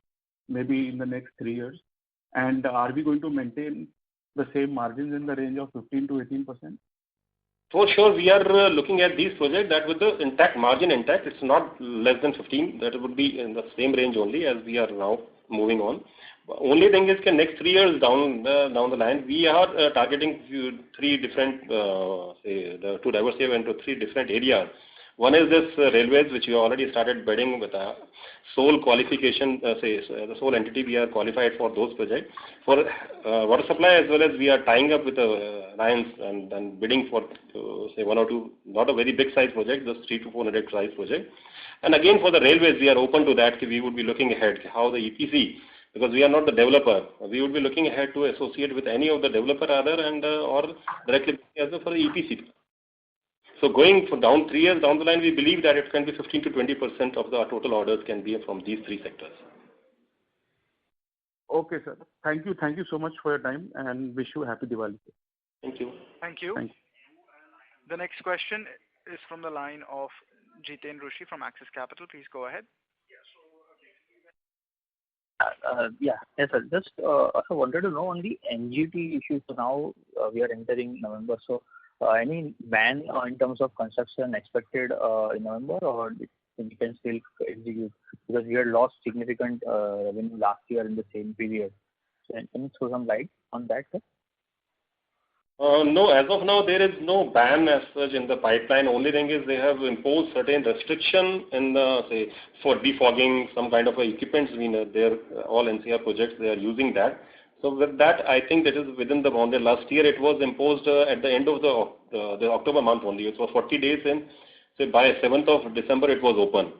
maybe in the next 3 years? And are we going to maintain the same margins in the range of 15 to 18%?
For sure, we are looking at these projects that with the margin intact, it's not less than 15. That would be in the same range only as we are now moving on. Only thing is, next 3 years down the line, we are targeting three different, to diversify into three different areas. One is this railways, which we already started bidding with a sole qualification, the sole entity we are qualified for those projects. For water supply as well as we are tying up with alliance and bidding for say one or two, not a very big size project, just 300 to 400 size project. And again for the railways, we are open to that. We would be looking ahead how the EPC, because we are not the developer, we would be looking ahead to associate with any of the developer other and or directly as for the EPC. So going for 3 years down the line, we believe that it can be 15 to 20% of the total orders can be from these three sectors.
Okay, sir. Thank you. Thank you so much for your time and wish you a happy Diwali.
Thank you.
Thank you.
Thank you.
The next question is from the line of Jiten Rushi from Axis Capital. Please go ahead.
Yes, sir. Just I wanted to know on the NGT issue. So now we are entering November. So any ban in terms of construction expected in November, or we can still execute? Because we had lost significant revenue last year in the same period. So can you throw some light on that, sir?
No, as of now, there is no ban as such in the pipeline. Only thing is they have imposed certain restriction in the, say, for defogging, some kind of equipments. They're all NCR projects, they are using that. So with that, I think that is within the boundary. Last year it was imposed at the end of the October month only. It was 40 days in. So by 7th of December it was open.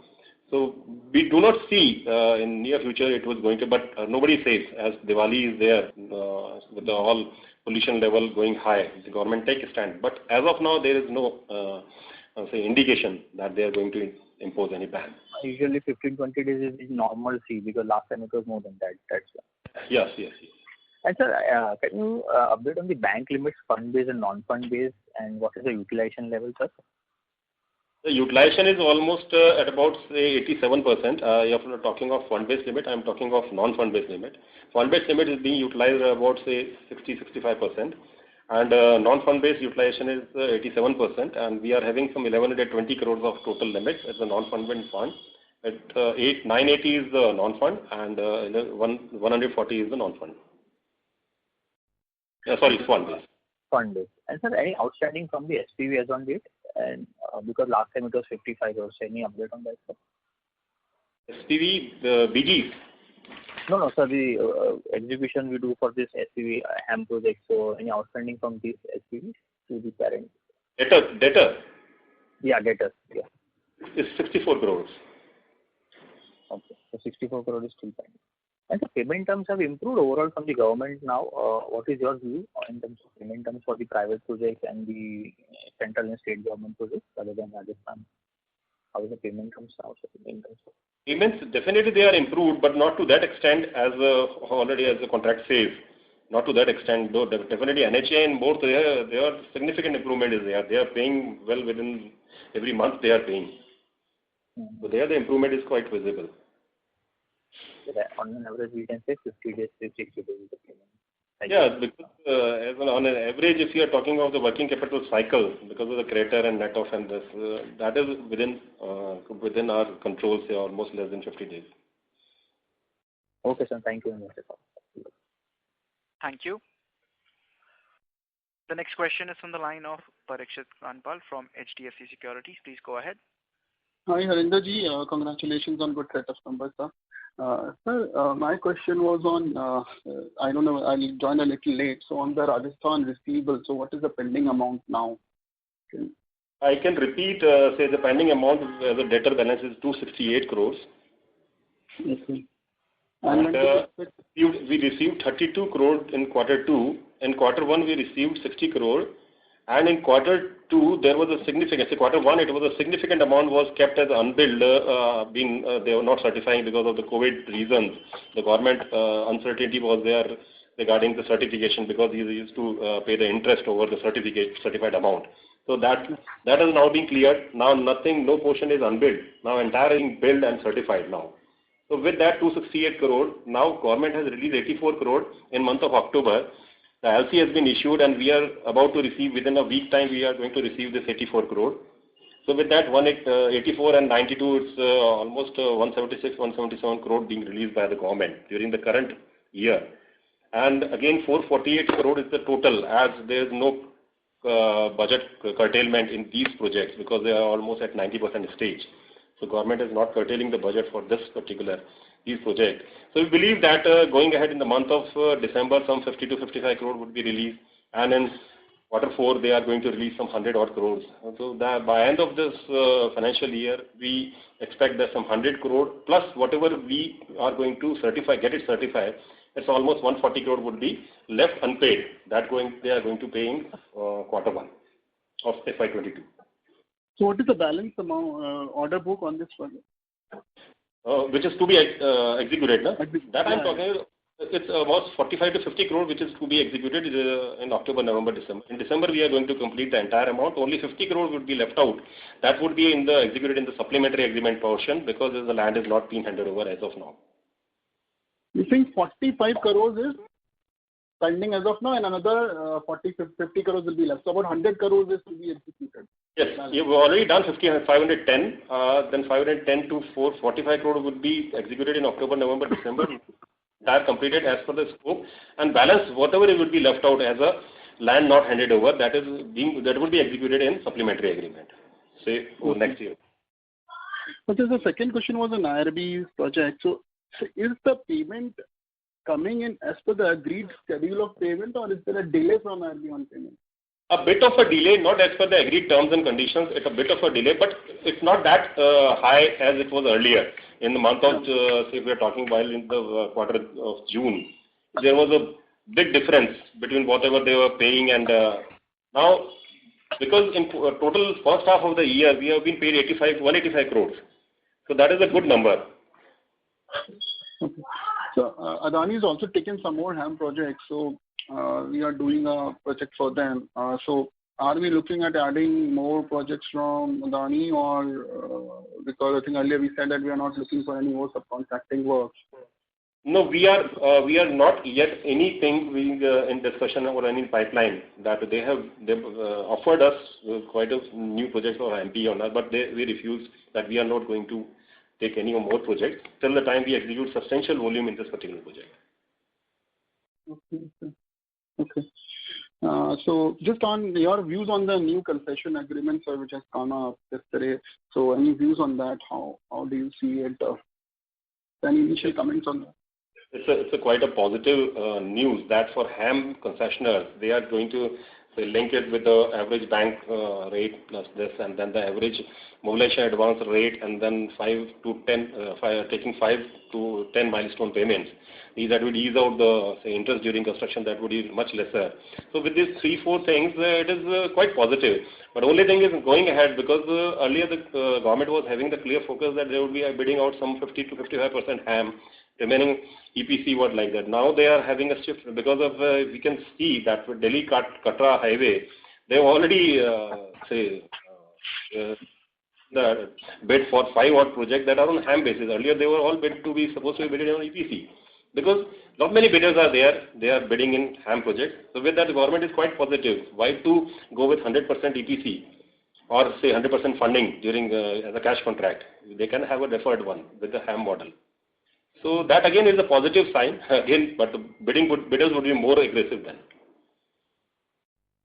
So we do not see in near future it was going to, but nobody is safe as Diwali is there with the all pollution level going high. The government take a stand. But as of now, there is no say indication that they are going to impose any ban.
Usually 15-20 days is normalcy because last time it was more than that. That's why.
Yes.
And sir, can you update on the bank limits, fund-based and non-fund based, and what is the utilization level, sir?
The utilization is almost at about say 87%. If you're talking of fund-based limit, I'm talking of non-fund-based limit. Fund-based limit is being utilized about say 60-65%, and non-fund-based utilization is 87%. And we are having some 1120 crores of total limits as a non-fund-based fund. At 980 is the non-fund, and 140 is the non-fund. Fund-based.
Fund-based. And sir, any outstanding from the SPV as on date? And because last time it was 55 crores, any update on that, sir?
SPV, the BGs?
No, sir, the execution we do for this SPV HAM project. So any outstanding from this SPV to the parent?
Debtor?
Yeah, debtors. Yeah.
It's 64 crores.
Okay, so 64 crores is still pending. And the payment terms have improved overall from the government now. What is your view in terms of payment terms for the private projects and the central and state government projects other than Rajasthan? How is the payment terms now?
Payments, definitely they are improved, but not to that extent as already as the contract says. Not to that extent, though definitely NHA and both, their significant improvement is there. They are paying well within every month they are paying. So there the improvement is quite visible.
On an average, we can say 50 days, 60 days is the payment.
Yeah, because on an average, if you are talking of the working capital cycle, because of the creditor and net off and this, that is within our control, say almost less than 50 days.
Okay, sir. Thank you very much.
Thank you. The next question is from the line of Parikshit Kanpal from HDFC Securities. Please go ahead.
Hi, Harinder ji. Congratulations on good set of numbers, sir. Sir, my question was on, I don't know, I joined a little late, so on the Rajasthan receivable, so what is the pending amount now?
I can repeat, say the pending amount as a debtor balance is 268 crores.
Okay.
And we received 32 crore in quarter 2. In quarter 1, we received 60 crore. And in quarter 2, there was a significant, quarter 1, it was a significant amount was kept as unbilled, they were not certifying because of the COVID reasons. The government uncertainty was there regarding the certification because he used to pay the interest over the certified amount. So that has now been cleared. Now no portion is unbilled. Now entire is billed and certified now. So with that 268 crore, now government has released 84 crore in month of October. The LC has been issued and we are about to receive, within a week time, we are going to receive this 84 crore. So with that 84 and 92, it's almost 176, 177 crore being released by the government during the current year. And again 448 crore is the total as there is no budget curtailment in these projects because they are almost at 90% stage. So government is not curtailing the budget for this particular these projects. So we believe that going ahead in the month of December, some 50 to 55 crore would be released, and in quarter 4 they are going to release some 100 odd crores. So that by end of this financial year, we expect that some 100 crore plus whatever we are going to get it certified. It's almost 140 crore would be left unpaid. They are going to pay in quarter 1 of FY22.
So what is the balance amount order book on this project?
Which is to be executed, no? That I'm talking. It's about 45 to 50 crore, which is to be executed in October, November, December. In December, we are going to complete the entire amount. Only 50 crore would be left out. That would be executed in the supplementary agreement portion because the land is not being handed over as of now.
You think 45 crores is pending as of now, and another 50 crores will be left. So about 100 crores is to be executed.
Yes, you've already done 510. Then 510 to 445 crore would be executed in October, November, December. That completed as per the scope, and balance whatever it would be left out as a land not handed over, that would be executed in supplementary agreement, say next year.
But the second question was on IRB's project. So is the payment coming in as per the agreed schedule of payment, or is there a delay from IRB on payment?
A bit of a delay, not as per the agreed terms and conditions. It's a bit of a delay, but it's not that high as it was earlier. In the month of, say, we are talking while in the quarter of June, there was a big difference between whatever they were paying and now, because in total first half of the year we have been paid 185 crores. So that is a good number.
Okay. So Adani is also taking some more HAM projects. So we are doing a project for them. So are we looking at adding more projects from Adani, or because I think earlier we said that we are not looking for any more subcontracting work?
No, we are not yet anything being in discussion or any pipeline that they've offered us quite a new projects or MP on us, but we refused that we are not going to take any more projects till the time we execute substantial volume in this particular project.
Okay. So just on your views on the new concession agreement, sir, which has come up yesterday. So any views on that? How do you see it? Any initial comments on that?
It's a quite a positive news that for HAM concessionaires, they are going to link it with the average bank rate plus this, and then the average mobilization advance rate, and then 5 to 10 milestone payments. That would ease out the interest during construction, that would be much lesser. So with these 3-4 things, it is quite positive. But only thing is going ahead, because earlier the government was having the clear focus that they would be bidding out some 50 to 55% HAM, remaining EPC work like that. Now they are having a shift because of, we can see that with Delhi-Katra highway, they have already, the bid for 5 odd projects that are on HAM basis. Earlier they were all supposed to be bidded on EPC. Because not many bidders are there, they are bidding in HAM projects. So with that, the government is quite positive. Why to go with 100% EPC or say 100% funding during as a cash contract? They can have a deferred one with the HAM model. So that again is a positive sign again, but the bidders would be more aggressive then.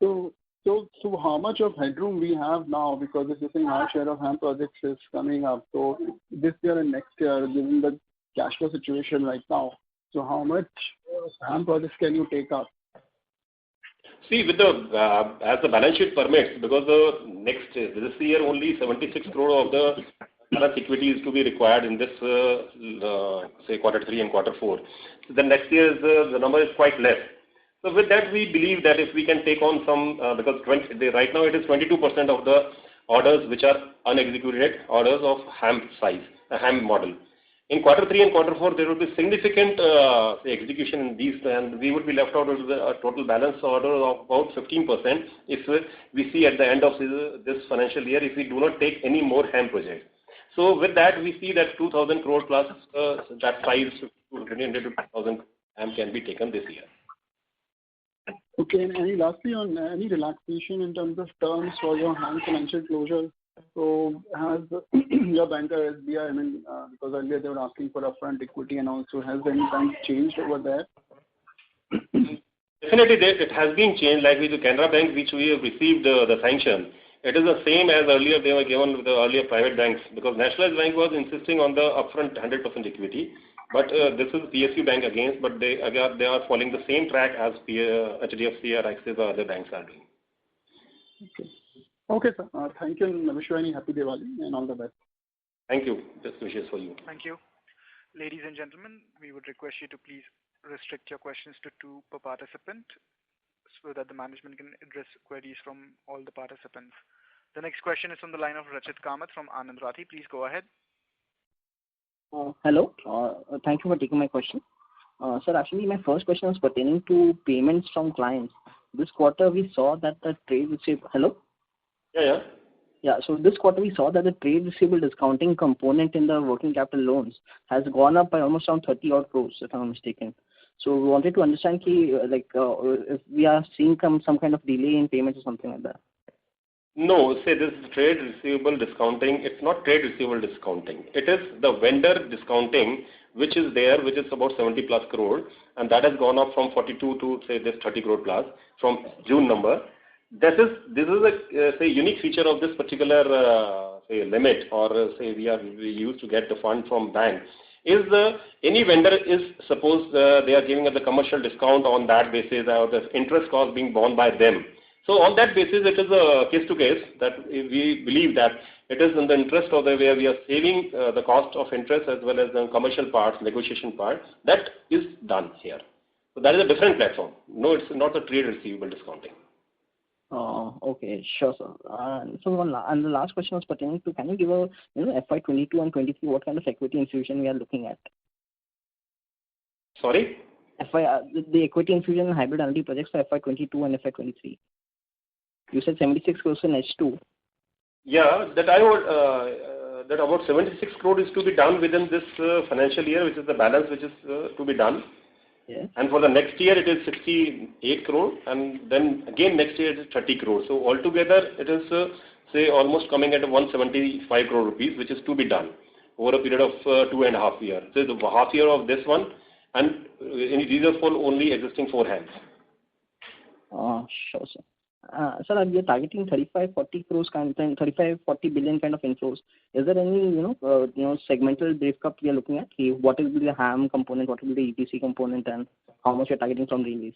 So how much of headroom we have now, because if you're saying our share of HAM projects is coming up, so this year and next year, given the cash flow situation right now, so how much HAM projects can you take up?
See, with the as the balance sheet permits, because this year only 76 crore of the balance equity is to be required in this say quarter 3 and quarter 4. So the next year the number is quite less. So with that, we believe that if we can take on some, because right now it is 22% of the orders which are unexecuted orders of HAM size, a HAM model. In quarter 3 and quarter 4, there will be significant execution in these, and we would be left out with a total balance order of about 15% if we see at the end of this financial year, if we do not take any more HAM projects. So with that, we see that 2,000 crore plus that size, 200 to 2,000 HAM can be taken this year.
Okay, and lastly, on any relaxation in terms of terms for your HAM financial closure. So has your banker SBI, because earlier they were asking for upfront equity, and also has any bank changed over there?
Definitely, it has been changed. Like with the Canara Bank, which we have received the sanction, it is the same as earlier they were given with the earlier private banks, because Nationalized Bank was insisting on the upfront 100% equity. But this is PSU Bank against, but they are following the same track as HDFC or Axis or other banks are doing.
Okay, sir. Thank you, and I wish you any happy Diwali and all the best.
Thank you. Best wishes for you.
Thank you. Ladies and gentlemen, we would request you to please restrict your questions to 2 per participant so that the management can address queries from all the participants. The next question is on the line of Rachit Kamath from Anand Rathi. Please go ahead.
Hello. Thank you for taking my question. Sir, actually, my first question was pertaining to payments from clients. This quarter, we saw that the trade receivable... Hello? Yeah, so this quarter, we saw that the trade receivable discounting component in the working capital loans has gone up by almost around 30 odd crores, if I'm not mistaken. So we wanted to understand if we are seeing some kind of delay in payments or something like that.
No, say this is trade receivable discounting. It's not trade receivable discounting. It is the vendor discounting which is there, which is about 70 plus crore, and that has gone up from 42 to say this 30 crore plus from June number. This is a say unique feature of this particular say limit, or say we used to get the fund from bank. Is any vendor is suppose they are giving us the commercial discount on that basis, or the interest cost being borne by them. So on that basis, it is a case to case that we believe that it is in the interest of the way we are saving the cost of interest as well as the commercial parts, negotiation part. That is done here. So that is a different platform. No, it's not a trade receivable discounting.
Oh, okay, sure, sir. And the last question was pertaining to, can you give a FY22 and 23 what kind of equity infusion we are looking at?
Sorry?
The equity infusion and hybrid annuity projects for FY22 and FY23. You said 76 crores in H2.
Yeah, that I would that about 76 crore is to be done within this financial year, which is the balance which is to be done.
Yes.
And for the next year, it is 68 crore, and then again next year it is 30 crore. So altogether, it is say almost coming at 175 crore rupees, which is to be done over a period of 2.5 years. So the half year of this one, and these are for only existing 4 hands.
Sure, sir. Sir, we are targeting 35-40 crores kind of 35-40 billion kind of inflows. Is there any segmental breakup we are looking at? What will be the HAM component, what will be the EPC component, and how much we are targeting from railways?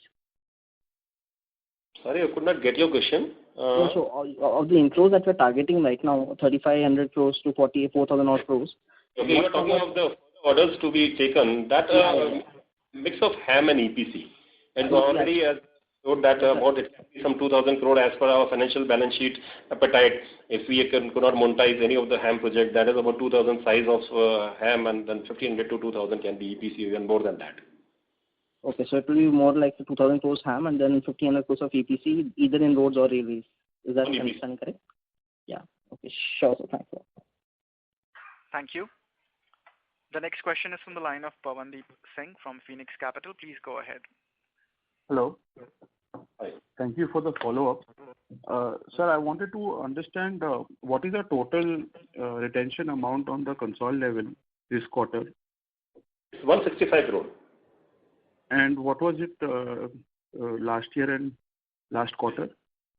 Sorry, I could not get your question.
So of the inflows that we are targeting right now, 3,500 crores to 4,000 odd crores.
Okay, you are talking of the orders to be taken. That mix of HAM and EPC. And already as so that about it can be some 2,000 crore as per our financial balance sheet appetite. If we could not monetize any of the HAM project, that is about 2,000 size of HAM, and then 1,500 to 2,000 can be EPC, even more than that.
Okay, so it will be more like 2,000 crores HAM and then 1,500 crores of EPC, either in roads or railways. Is that understanding correct? Yeah. Okay, sure. So thanks.
Thank you. The next question is from the line of Pawandeep Singh from Phoenix Capital. Please go ahead.
Hello.
Hi.
Thank you for the follow-up. Sir, I wanted to understand what is the total retention amount on the consolidated level this quarter?
It's 165 crore.
And what was it last year and last quarter?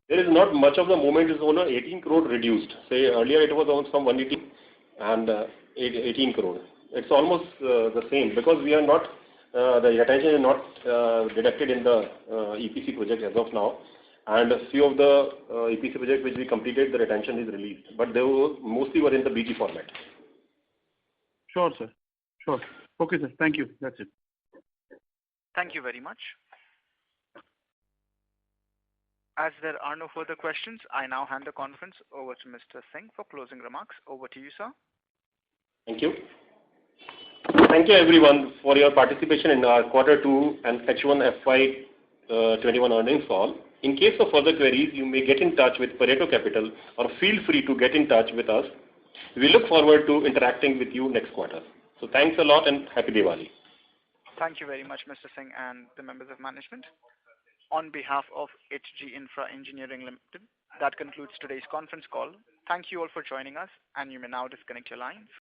There is not much of the movement. Is only 18 crore reduced. Say earlier it was on some 180 and 18 crore. It's almost the same because we are not the retention is not deducted in the EPC project as of now, and a few of the EPC projects which we completed, the retention is released, but they mostly were in the BT format.
Sure, sir. Sure. Okay, sir. Thank you. That's it.
Thank you very much. As there are no further questions, I now hand the conference over to Mr. Singh for closing remarks. Over to you, sir.
Thank you. Thank you everyone for your participation in our Q2 and H1 FY21 earnings call. In case of further queries, you may get in touch with Pareto Capital or feel free to get in touch with us. We look forward to interacting with you next quarter. So thanks a lot and happy Diwali.
Thank you very much, Mr. Singh and the members of management. On behalf of HGINFRA Engineering Limited, that concludes today's conference call. Thank you all for joining us, and you may now disconnect your lines.